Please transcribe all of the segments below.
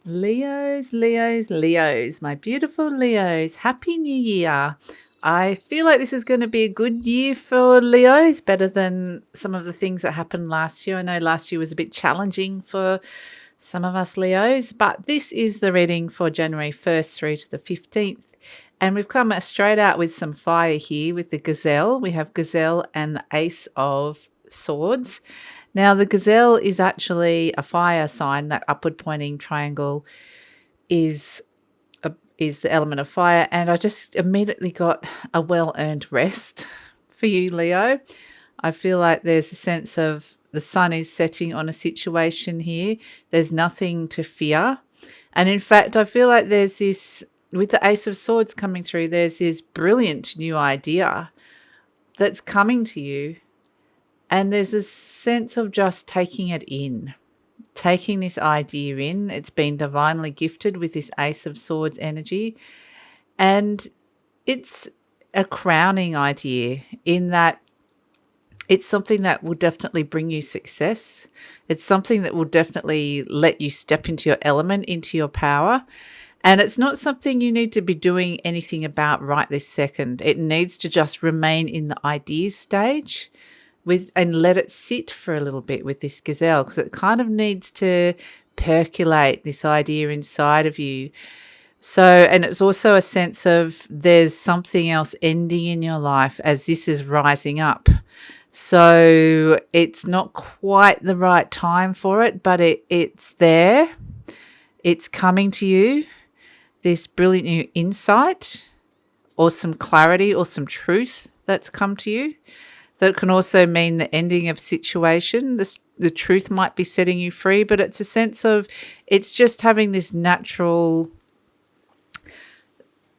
Leos, Leos, Leos, my beautiful Leos, Happy New Year. I feel like this is going to be a good year for Leos, better than some of the things that happened last year. I know last year was a bit challenging for some of us Leos, but this is the reading for January 1st through to the 15th. And we've come straight out with some fire here with the gazelle. We have gazelle and the ace of swords. Now, the gazelle is actually a fire sign. That upward pointing triangle is is the element of fire, and I just immediately got a well-earned rest for you, Leo. I feel like there's a sense of the sun is setting on a situation here. There's nothing to fear. And in fact, I feel like there's this, with the Ace of Swords coming through, there's this brilliant new idea that's coming to you. And there's a sense of just taking it in, taking this idea in. It's been divinely gifted with this Ace of Swords energy. And it's a crowning idea in that it's something that will definitely bring you success. It's something that will definitely let you step into your element, into your power. And it's not something you need to be doing anything about right this second. It needs to just remain in the ideas stage and let it sit for a little bit with this gazelle, because it kind of needs to percolate this idea inside of you. So, and it's also a sense of there's something else ending in your life as this is rising up. So it's not quite the right time for it, but it's there. It's coming to you. This brilliant new insight or some clarity or some truth that's come to you. That can also mean the ending of situation. The truth might be setting you free, but it's a sense of it's just having this natural,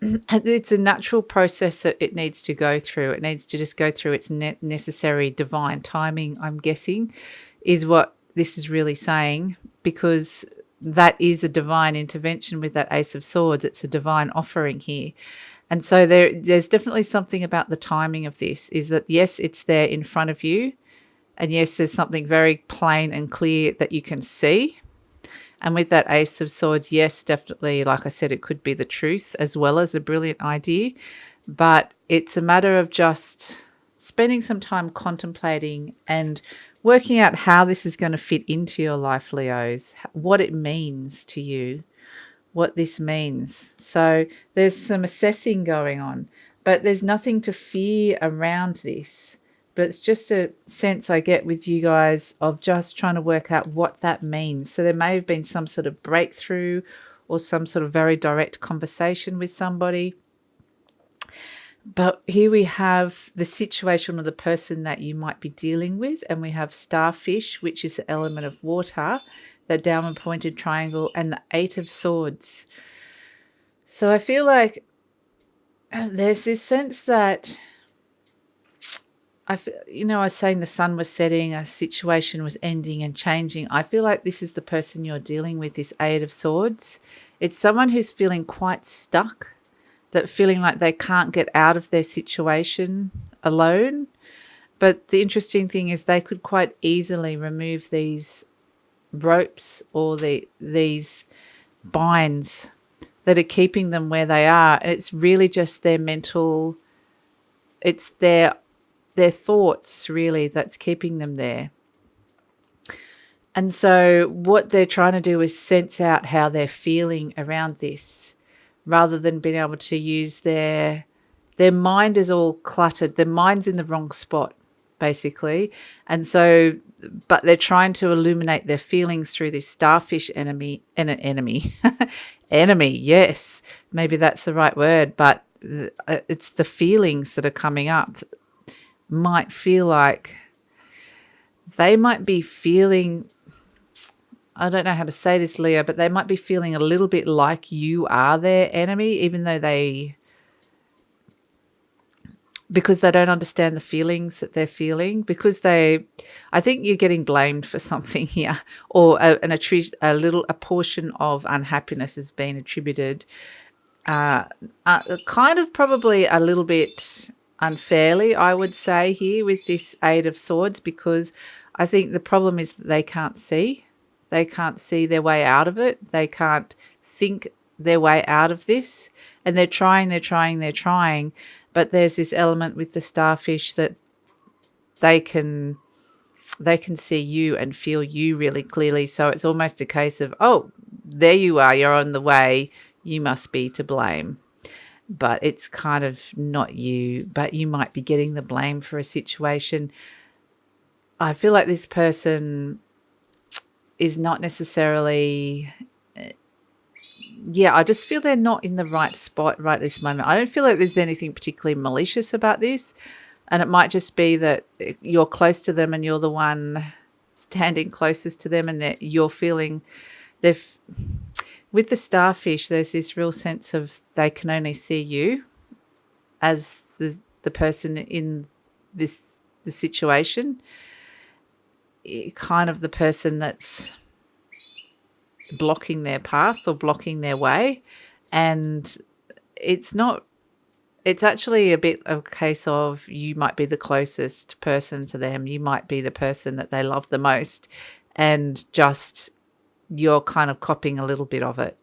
it's a natural process that it needs to go through. It needs to just go through its necessary divine timing, I'm guessing, is what this is really saying, because that is a divine intervention with that Ace of Swords. It's a divine offering here. And so there's definitely something about the timing of this, is that, yes, it's there in front of you. And yes, there's something very plain and clear that you can see. And with that Ace of Swords, yes, definitely, like I said, it could be the truth as well as a brilliant idea. But it's a matter of just spending some time contemplating and working out how this is going to fit into your life, Leos, what it means to you, what this means. So there's some assessing going on, but there's nothing to fear around this. But it's just a sense I get with you guys of just trying to work out what that means. So there may have been some sort of breakthrough or some sort of very direct conversation with somebody. But here we have the situation of the person that you might be dealing with, and we have starfish, which is the element of water, the downward pointed triangle, and the Eight of Swords. So I feel like there's this sense that I was saying the sun was setting, a situation was ending and changing. I feel like this is the person you're dealing with, this Eight of Swords. It's someone who's feeling quite stuck, that feeling like they can't get out of their situation alone. But the interesting thing is they could quite easily remove these ropes or these binds that are keeping them where they are. And it's really just their mental, it's their thoughts really that's keeping them there. And so what they're trying to do is sense out how they're feeling around this, rather than being able to use their mind is all cluttered. Their mind's in the wrong spot, basically. And so, but they're trying to illuminate their feelings through this starfish enemy, enemy, yes, maybe that's the right word, but it's the feelings that are coming up. Might feel like they might be feeling, I don't know how to say this, Leo, but they might be feeling a little bit like you are their enemy, even though because they don't understand the feelings that they're feeling, because I think you're getting blamed for something here, or a portion of unhappiness has been attributed, kind of probably a little bit unfairly, I would say, here with this Eight of Swords, because I think the problem is that they can't see. They can't see their way out of it. They can't think their way out of this. And they're trying, but there's this element with the starfish that they can see you and feel you really clearly. So it's almost a case of, oh, there you are, you're on the way, you must be to blame. But it's kind of not you, but you might be getting the blame for a situation. I feel like this person is not necessarily, I just feel they're not in the right spot right this moment. I don't feel like there's anything particularly malicious about this. And it might just be that you're close to them and you're the one standing closest to them, and that you're feeling with the starfish, there's this real sense of they can only see you as the person in the situation, kind of the person that's blocking their path or blocking their way. And it's actually a bit of a case of you might be the closest person to them. You might be the person that they love the most, and just you're kind of copying a little bit of it.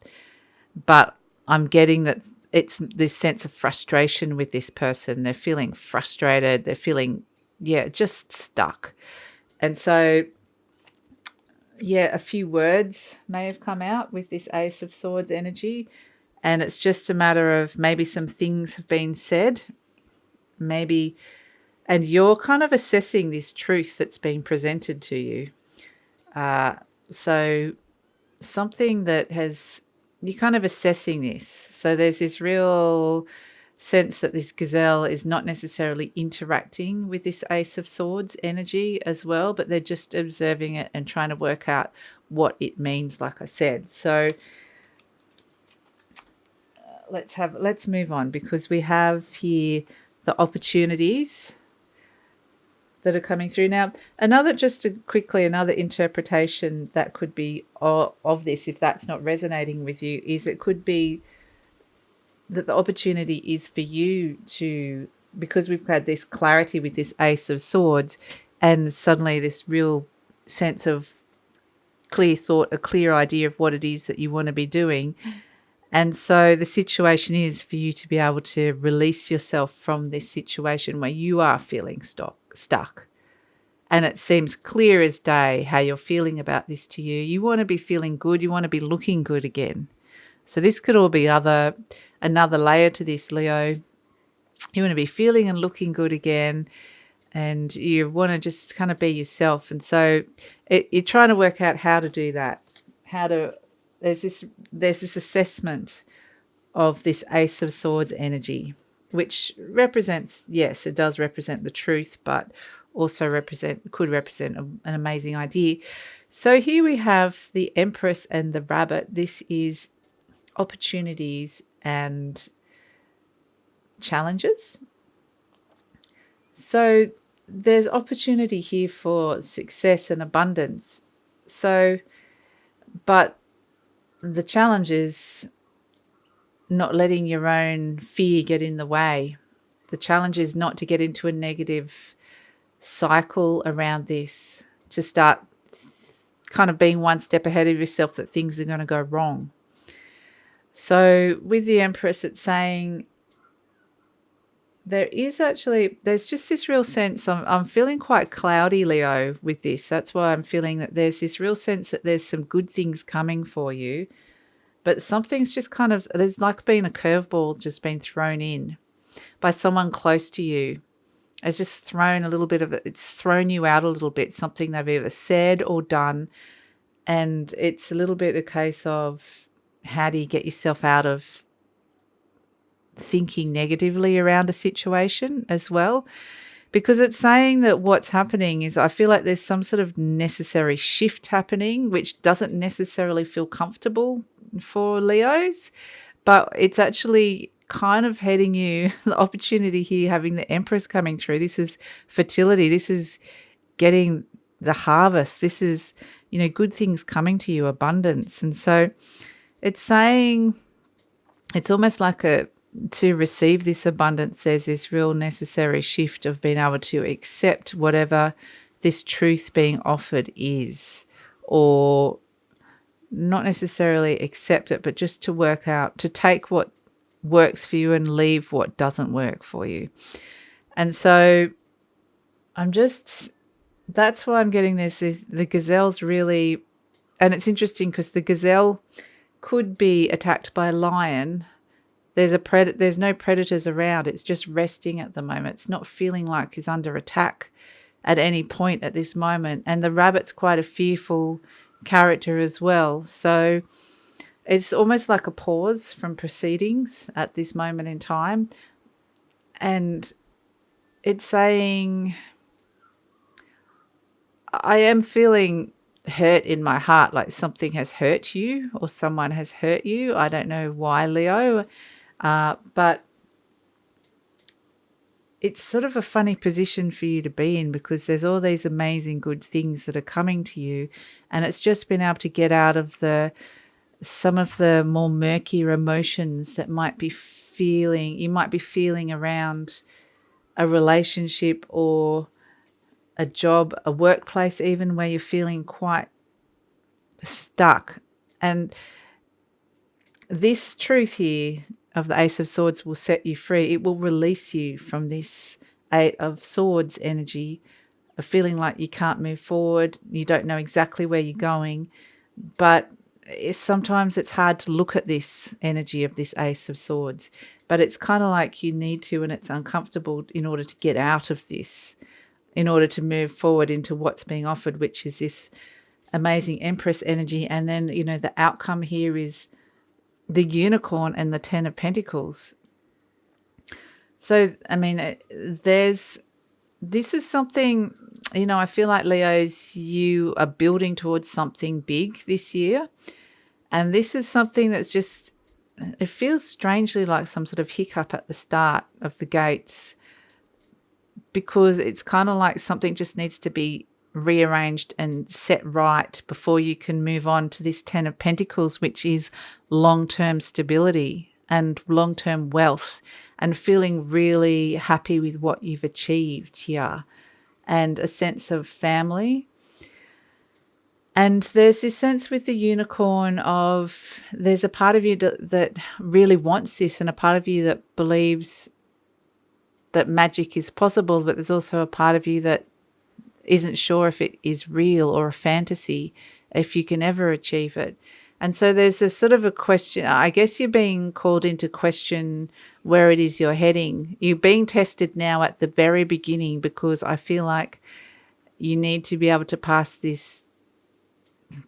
But I'm getting that it's this sense of frustration with this person. They're feeling frustrated. They're feeling, just stuck. And so, a few words may have come out with this Ace of Swords energy. And it's just a matter of maybe some things have been said, maybe, and you're kind of assessing this truth that's been presented to you. So something that you're kind of assessing this. So there's this real sense that this gazelle is not necessarily interacting with this Ace of Swords energy as well, but they're just observing it and trying to work out what it means, like I said. So let's move on, because we have here the opportunities that are coming through. Now, another interpretation that could be of this, if that's not resonating with you, is it could be that the opportunity is for you to, because we've had this clarity with this Ace of Swords, and suddenly this real sense of clear thought, a clear idea of what it is that you want to be doing. And so the situation is for you to be able to release yourself from this situation where you are feeling stuck. And it seems clear as day how you're feeling about this to you. You want to be feeling good. You want to be looking good again. So this could all be another layer to this, Leo. You want to be feeling and looking good again, and you want to just kind of be yourself. And so you're trying to work out how to do that, there's this assessment of this Ace of Swords energy, which represents, yes, it does represent the truth, but also could represent an amazing idea. So here we have the Empress and the Rabbit. This is opportunities and challenges. So there's opportunity here for success and abundance. So, but the challenge is not letting your own fear get in the way. The challenge is not to get into a negative cycle around this, to start kind of being one step ahead of yourself that things are going to go wrong. So with the Empress, it's saying there's just this real sense, I'm feeling quite cloudy, Leo, with this. That's why I'm feeling that there's this real sense that there's some good things coming for you, but something's just kind of, there's like been a curveball just been thrown in by someone close to you. It's just thrown a little bit of it. It's thrown you out a little bit, something they've either said or done. And it's a little bit a case of, how do you get yourself out of thinking negatively around a situation as well? Because it's saying that what's happening is, I feel like there's some sort of necessary shift happening, which doesn't necessarily feel comfortable for Leos, but it's actually kind of heading you, the opportunity here, having the Empress coming through. This is fertility. This is getting the harvest. This is, good things coming to you, abundance. And so it's saying, it's almost like to receive this abundance, there's this real necessary shift of being able to accept whatever this truth being offered is, or not necessarily accept it, but just to work out, to take what works for you and leave what doesn't work for you. And so that's why I'm getting this, is the gazelle's really, and it's interesting because the gazelle could be attacked by a lion. There's no predators around. It's just resting at the moment. It's not feeling like it's under attack at any point at this moment. And the rabbit's quite a fearful character as well. So it's almost like a pause from proceedings at this moment in time. And it's saying, I am feeling hurt in my heart, like something has hurt you or someone has hurt you. I don't know why, Leo, but it's sort of a funny position for you to be in, because there's all these amazing good things that are coming to you, and it's just been able to get out of some of the more murkier emotions that you might be feeling around a relationship or a job, a workplace even, where you're feeling quite stuck. And this truth here of the Ace of Swords will set you free. It will release you from this Eight of Swords energy of feeling like you can't move forward, you don't know exactly where you're going. But sometimes it's hard to look at this energy of this Ace of Swords, but it's kind of like you need to, and it's uncomfortable in order to get out of this, in order to move forward into what's being offered, which is this amazing Empress energy. And then, the outcome here is the Unicorn and the Ten of Pentacles. So, I mean, this is something, I feel like, Leos, you are building towards something big this year. And this is something that's just, it feels strangely like some sort of hiccup at the start of the gates, because it's kind of like something just needs to be rearranged and set right before you can move on to this Ten of Pentacles, which is long-term stability and long-term wealth and feeling really happy with what you've achieved here, and a sense of family. And there's this sense with the Unicorn of, there's a part of you that really wants this, and a part of you that believes that magic is possible, but there's also a part of you that isn't sure if it is real or a fantasy, if you can ever achieve it. And so there's a sort of a question. I guess you're being called into question where it is you're heading. You're being tested now at the very beginning, because I feel like you need to be able to pass this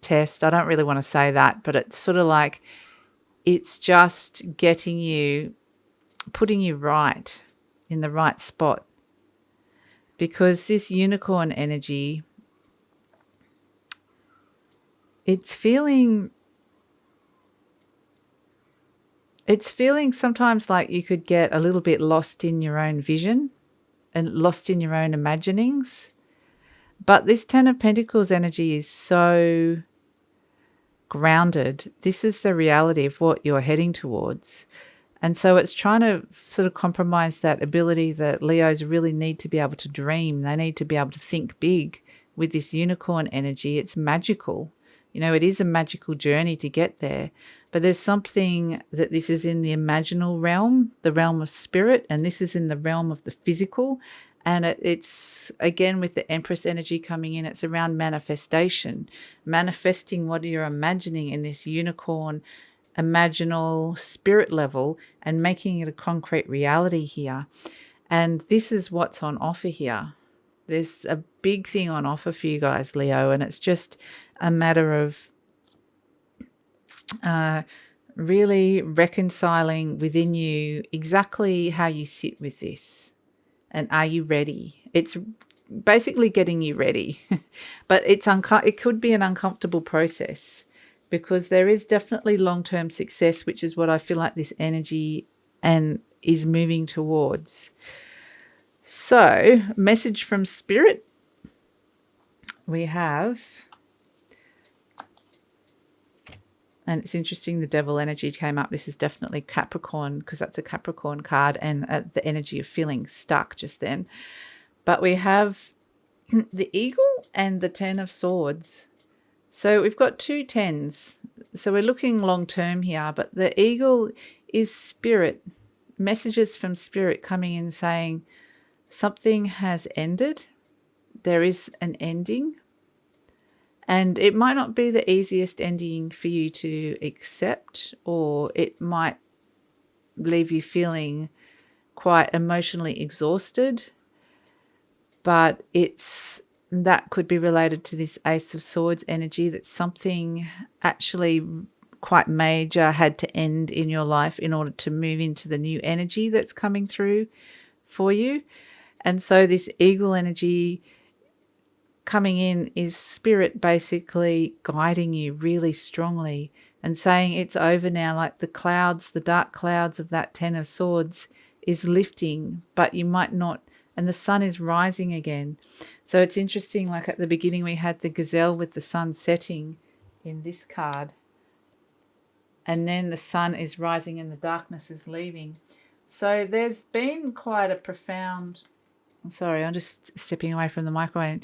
test. I don't really want to say that, but it's sort of like it's just putting you right in the right spot. Because this Unicorn energy, it's feeling sometimes like you could get a little bit lost in your own vision and lost in your own imaginings. But this Ten of Pentacles energy is so grounded. This is the reality of what you're heading towards. And so it's trying to sort of compromise that ability that Leos really need to be able to dream. They need to be able to think big with this Unicorn energy. It's magical. It is a magical journey to get there. But there's something that this is in the imaginal realm, the realm of spirit, and this is in the realm of the physical. And it's, again, with the Empress energy coming in, it's around manifestation, manifesting what you're imagining in this Unicorn imaginal spirit level and making it a concrete reality here. And this is what's on offer here. There's a big thing on offer for you guys, Leo, and it's just a matter of really reconciling within you exactly how you sit with this. And are you ready? It's basically getting you ready. But it could be an uncomfortable process, because there is definitely long-term success, which is what I feel like this energy and is moving towards. So, message from Spirit. We have, and it's interesting, the Devil energy came up. This is definitely Capricorn, because that's a Capricorn card, and the energy of feeling stuck just then. But we have the Eagle and the Ten of Swords. So we've got two tens. So we're looking long term here, but the eagle is spirit, messages from spirit coming in saying something has ended. There is an ending. And it might not be the easiest ending for you to accept, or it might leave you feeling quite emotionally exhausted, but that could be related to this Ace of Swords energy, that something actually quite major had to end in your life in order to move into the new energy that's coming through for you. And so this eagle energy coming in is spirit basically guiding you really strongly and saying it's over now, like the clouds, the dark clouds of that Ten of Swords is lifting, but you might not, and the sun is rising again. So it's interesting, like at the beginning we had the gazelle with the sun setting in this card, and then the sun is rising and the darkness is leaving. So there's been quite a profound, sorry, I'm just stepping away from the microphone.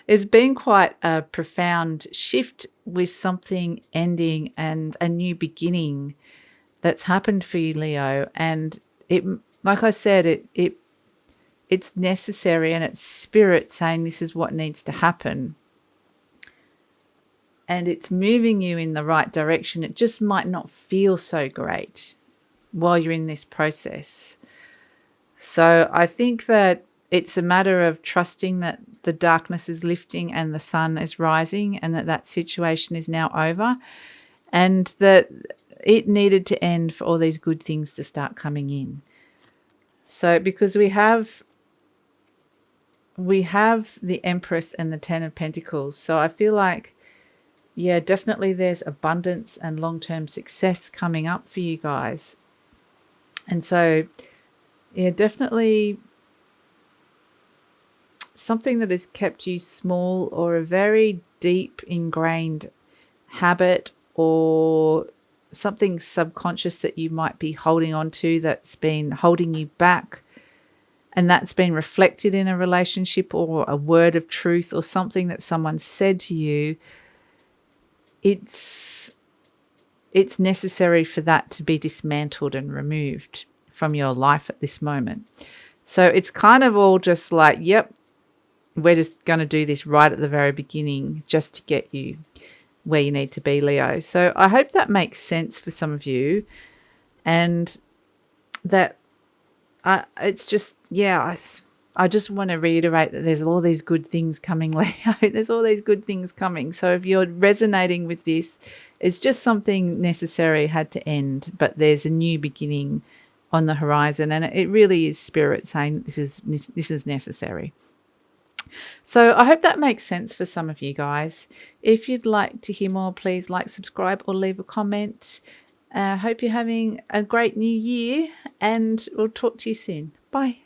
There's been quite a profound shift with something ending and a new beginning that's happened for you, Leo. And it, like I said, it's necessary, and it's spirit saying this is what needs to happen. And it's moving you in the right direction. It just might not feel so great while you're in this process. So I think that it's a matter of trusting that the darkness is lifting and the sun is rising, and that situation is now over, and that it needed to end for all these good things to start coming in. So because we have the Empress and the Ten of Pentacles. So I feel like, yeah, definitely there's abundance and long-term success coming up for you guys. And so, yeah, definitely something that has kept you small, or a very deep ingrained habit, or something subconscious that you might be holding on to that's been holding you back, and that's been reflected in a relationship or a word of truth or something that someone said to you. It's necessary for that to be dismantled and removed from your life at this moment. So it's kind of all just like, yep, we're just going to do this right at the very beginning just to get you where you need to be, Leo. So I hope that makes sense for some of you, and that it's just, yeah, I just want to reiterate that there's all these good things coming, Leo. There's all these good things coming. So if you're resonating with this, it's just something necessary had to end, but there's a new beginning on the horizon, and it really is spirit saying this is necessary. So I hope that makes sense for some of you guys. If you'd like to hear more, please like, subscribe, or leave a comment. Hope you're having a great new year, and we'll talk to you soon. Bye.